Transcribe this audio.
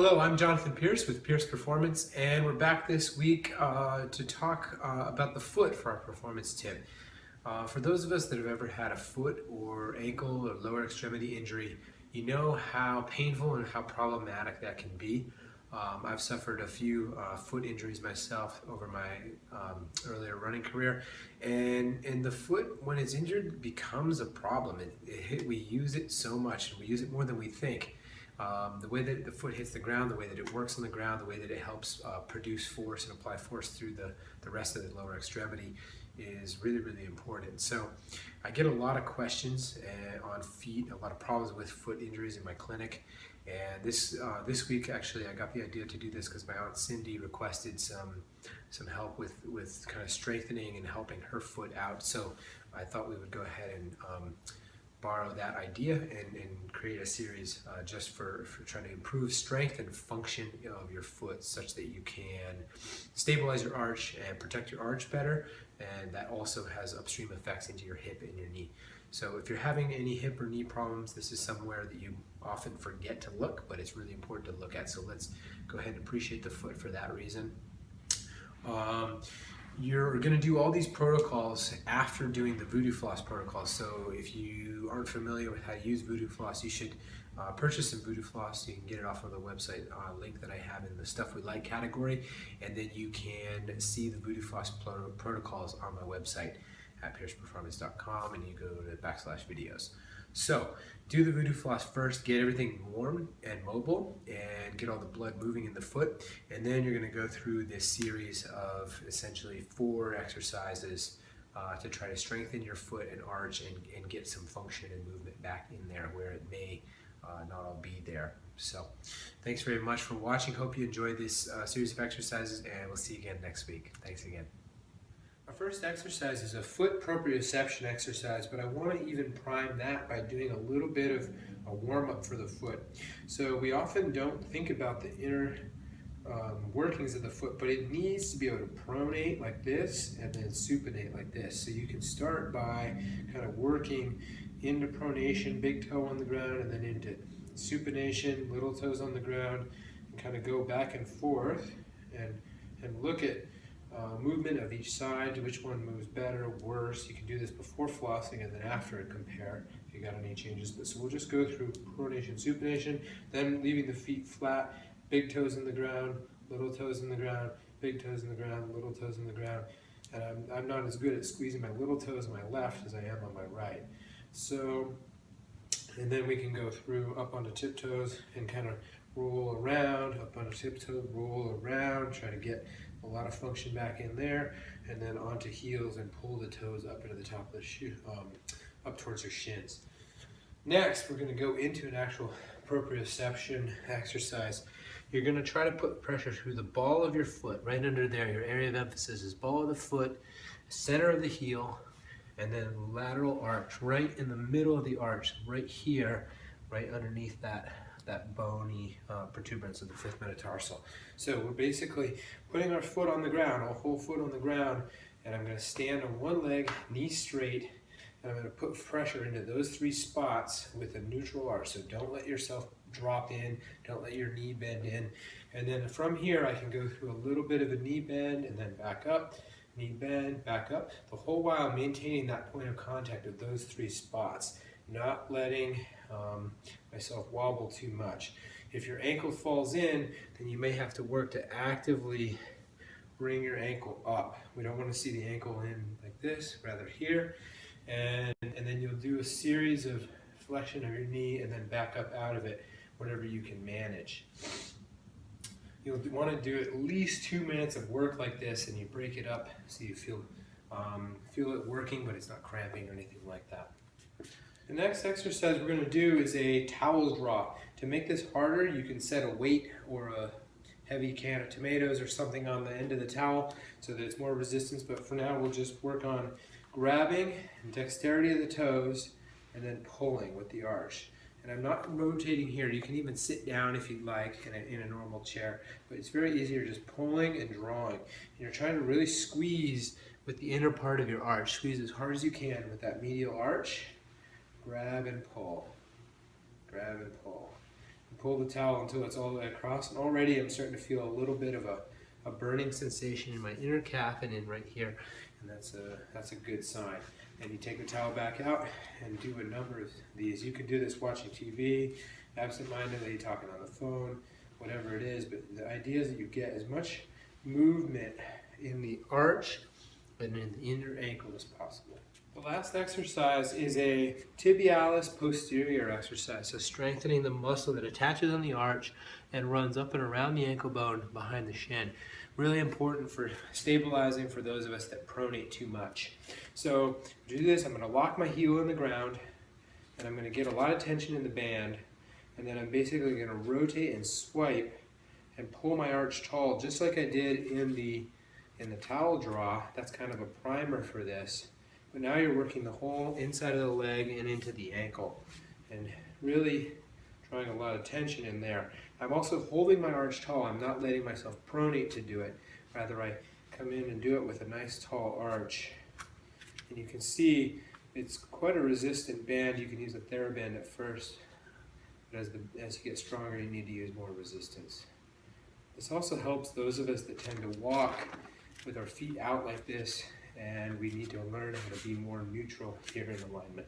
Hello, I'm Jonathan Pierce with Pierce Performance, and we're back this week to talk about the foot for our performance tip. For those of us that have ever had a foot or ankle or lower extremity injury, you know how painful and how problematic that can be. I've suffered a few foot injuries myself over my earlier running career, and the foot, when it's injured, becomes a problem. We use it so much, and we use it more than we think. The way that the foot hits the ground, the way that it works on the ground, the way that it helps produce force and apply force through the rest of the lower extremity is really, really important. So I get a lot of questions on feet, a lot of problems with foot injuries in my clinic. And this week, actually, I got the idea to do this because my Aunt Cindy requested some help with kind of strengthening and helping her foot out. So I thought we would go ahead and borrow that idea and create a series just for trying to improve strength and function of your foot such that you can stabilize your arch and protect your arch better, and that also has upstream effects into your hip and your knee. So if you're having any hip or knee problems, this is somewhere that you often forget to look, but it's really important to look at. So let's go ahead and appreciate the foot for that reason. You're going to do all these protocols after doing the Voodoo Floss protocol. So if you aren't familiar with how to use Voodoo Floss, you should purchase some Voodoo Floss. You can get it off of the website link that I have in the Stuff We Like category, and then you can see the Voodoo Floss protocols on my website at pierceperformance.com, and you go to /videos. So do the Voodoo Floss first, get everything warm and mobile, and get all the blood moving in the foot, and then you're going to go through this series of essentially 4 exercises to try to strengthen your foot and arch and get some function and movement back in there where it may not all be there. So thanks very much for watching. Hope you enjoyed this series of exercises, and we'll see you again next week. Thanks again. Our first exercise is a foot proprioception exercise, but I want to even prime that by doing a little bit of a warm-up for the foot. So we often don't think about the inner workings of the foot, but it needs to be able to pronate like this and then supinate like this. So you can start by kind of working into pronation, big toe on the ground, and then into supination, little toes on the ground, and kind of go back and forth and look at movement of each side, which one moves better, worse. You can do this before flossing and then after and compare if you got any changes. So we'll just go through pronation, supination, then leaving the feet flat, big toes in the ground, little toes in the ground, big toes in the ground, little toes in the ground. And I'm not as good at squeezing my little toes on my left as I am on my right. So, and then we can go through up onto tiptoes and kind of roll around, up onto tiptoes, roll around, try to get a lot of function back in there, and then onto heels and pull the toes up into the top of the shoe, up towards your shins. Next, we're going to go into an actual proprioception exercise. You're going to try to put pressure through the ball of your foot, right under there. Your area of emphasis is ball of the foot, center of the heel, and then lateral arch, right in the middle of the arch, right here, right underneath that bony protuberance of the 5th metatarsal. So we're basically putting our foot on the ground, our whole foot on the ground, and I'm going to stand on one leg, knee straight, and I'm going to put pressure into those 3 spots with a neutral arch. So don't let yourself drop in, don't let your knee bend in. And then from here I can go through a little bit of a knee bend and then back up, knee bend, back up, the whole while maintaining that point of contact of those 3 spots, not letting myself wobble too much. If your ankle falls in, then you may have to work to actively bring your ankle up. We don't want to see the ankle in like this, rather here. And then you'll do a series of flexion of your knee and then back up out of it, whatever you can manage. You'll want to do at least 2 minutes of work like this, and you break it up so you feel it working, but it's not cramping or anything like that. The next exercise we're going to do is a towel draw. To make this harder, you can set a weight or a heavy can of tomatoes or something on the end of the towel so that it's more resistance, but for now we'll just work on grabbing and dexterity of the toes and then pulling with the arch. And I'm not rotating here. You can even sit down if you'd like in a normal chair, but it's very easier just pulling and drawing. And you're trying to really squeeze with the inner part of your arch. Squeeze as hard as you can with that medial arch. Grab and pull. Grab and pull. pull the towel until it's all the way across. And already I'm starting to feel a little bit of a burning sensation in my inner calf and in right here. And that's a good sign. And you take the towel back out and do a number of these. You can do this watching TV, absent-mindedly, talking on the phone, whatever it is. But the idea is that you get as much movement in the arch and in the inner ankle as possible. The last exercise is a tibialis posterior exercise, so strengthening the muscle that attaches on the arch and runs up and around the ankle bone behind the shin. Really important for stabilizing for those of us that pronate too much. So to do this, I'm going to lock my heel in the ground, and I'm going to get a lot of tension in the band, and then I'm basically going to rotate and swipe and pull my arch tall, just like I did in the towel draw. That's kind of a primer for this. But now you're working the whole inside of the leg and into the ankle, and really drawing a lot of tension in there. I'm also holding my arch tall. I'm not letting myself pronate to do it. Rather, I come in and do it with a nice tall arch. And you can see it's quite a resistant band. You can use a TheraBand at first, but as you get stronger, you need to use more resistance. This also helps those of us that tend to walk with our feet out like this, and we need to learn how to be more neutral here in alignment.